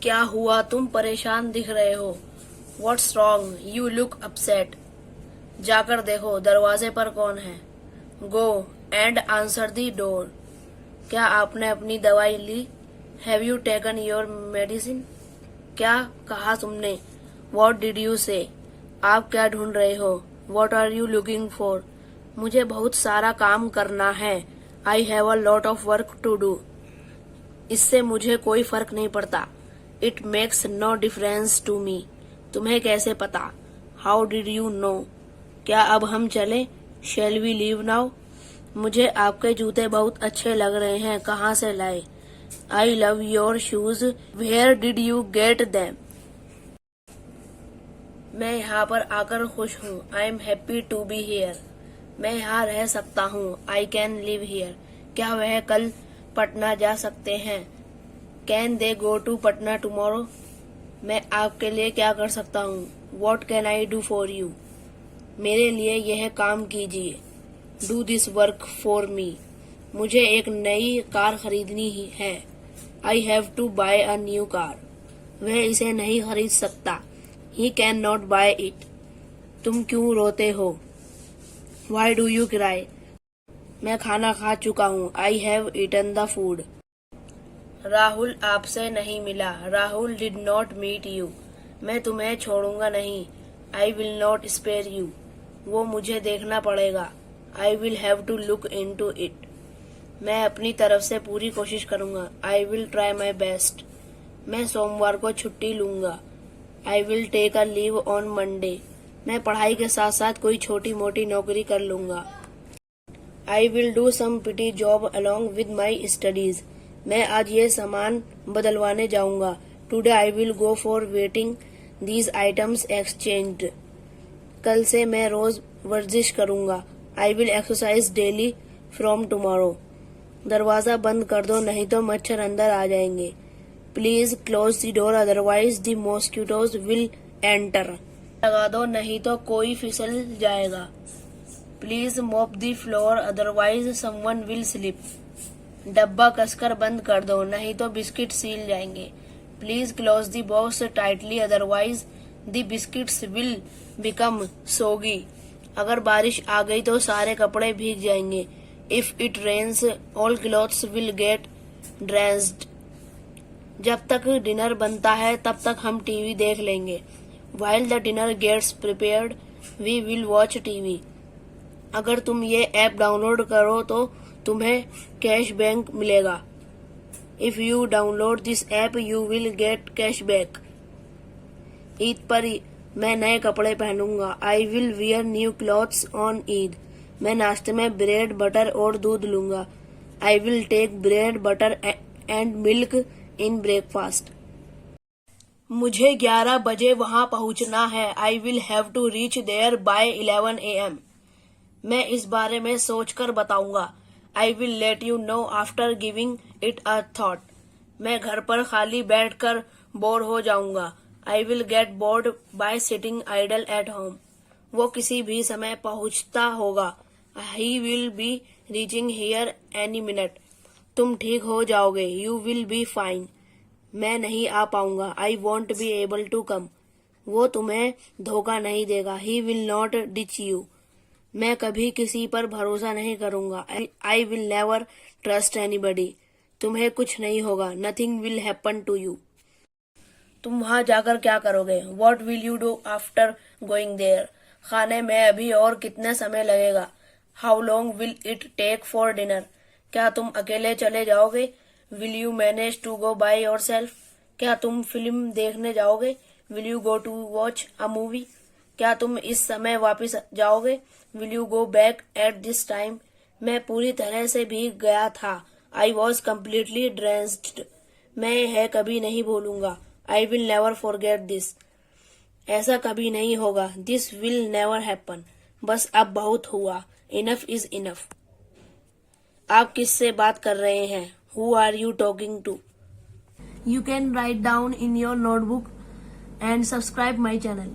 क्या हुआ, तुम परेशान दिख रहे हो? What's wrong? You look upset. जाकर देखो दरवाजे पर कौन है। Go and answer the door. क्या आपने अपनी दवाई ली? Have you taken your medicine? क्या कहा तुमने? What did you say? आप क्या ढूंढ रहे हो? What are you looking for? मुझे बहुत सारा काम करना है। I have a lot of work to do. इससे मुझे कोई फर्क नहीं पड़ता। It makes no difference to me. तुम्हें कैसे पता? How did you know? क्या अब हम चलें? Shall we leave now? मुझे आपके जूते बहुत अच्छे लग रहे हैं। कहाँ से लाए? I love your shoes. Where did you get them? मैं यहाँ पर आकर खुश हूँ। I am happy to be here. मैं यहाँ रह सकता हूँ। I can live here. क्या वह कल पटना जा सकते हैं? Can they go to Patna tomorrow? मैं आपके लिए क्या कर सकता हूँ? What can I do for you? मेरे लिए यह काम कीजिए। Do this work for me. मुझे एक नई कार खरीदनी ही है। I have to buy a new car. वह इसे नहीं खरीद सकता। He cannot buy it. तुम क्यों रोते हो? Why do you cry? मैं खाना खा चुका हूँ। I have eaten the food. Rahul आपसे नहीं मिला। Rahul did not meet you. मैं तुम्हें छोड़ूंगा नहीं। I will not spare you. वो मुझे देखना पड़ेगा। I will have to look into it. मैं अपनी तरफ से पूरी कोशिश करूंगा। I will try my best. मैं सोमवार को छुट्टी लूंगा। I will take a leave on Monday. मैं पढ़ाई के साथ साथ कोई छोटी मोटी नौकरी कर लूंगा। I will do some petty job along with my studies. मैं आज ये सामान बदलवाने जाऊंगा। Today I will go for getting these items exchanged. कल से मैं रोज वर्जिश करूंगा। I will exercise daily from tomorrow. दरवाजा बंद कर दो नहीं तो मच्छर अंदर आ जाएंगे। Please close the door otherwise the mosquitoes will enter. लगा दो नहीं तो कोई फिसल जाएगा। Please mop the floor otherwise someone will slip. डब्बा कसकर बंद कर दो नहीं तो बिस्किट सील जाएंगे। Please close the box tightly otherwise the biscuits will become सोगी। अगर बारिश आ गई तो सारे कपड़े भीग जाएंगे। If it rains all clothes will get drenched. जब तक डिनर बनता है तब तक हम टीवी देख लेंगे। While the dinner gets prepared we will watch TV. अगर तुम ये ऐप डाउनलोड करो तो तुम्हें कैशबैक मिलेगा। If you download this app you will get cashback. Eid पर मैं नए कपड़े पहनूंगा। I will wear new clothes on Eid. मैं नाश्ते में ब्रेड बटर और दूध लूंगा। I will take bread butter and milk in breakfast. मुझे 11 बजे वहां पहुंचना है। I will have to reach there by 11 AM। मैं इस बारे में सोचकर बताऊंगा। I will let you know after giving it a thought. मैं घर पर खाली बैठकर बोर हो जाऊंगा। I will get bored by sitting idle at home. वो किसी भी समय पहुंचता होगा। He will be reaching here any minute. तुम ठीक हो जाओगे। You will be fine. मैं नहीं आ पाऊंगा। I won't be able to come. वो तुम्हें धोखा नहीं देगा। He will not ditch you. मैं कभी किसी पर भरोसा नहीं करूंगा। I will never trust anybody. तुम्हें कुछ नहीं होगा। Nothing will happen to you. तुम वहां जाकर क्या करोगे? What will you do after going there? खाने में अभी और कितने समय लगेगा? How long will it take for dinner? क्या तुम अकेले चले जाओगे? Will you manage to go by yourself? क्या तुम फिल्म देखने जाओगे? Will you go to watch a movie? क्या तुम इस समय वापस जाओगे? Will you go back at this time? मैं पूरी तरह से भीग गया था। I was completely drenched. मैं यह कभी नहीं भूलूंगा। I will never forget this. ऐसा कभी नहीं होगा। This will never happen. बस अब बहुत हुआ। Enough is enough. आप किससे बात कर रहे हैं? Who are you talking to? You can write down in your notebook and subscribe my channel.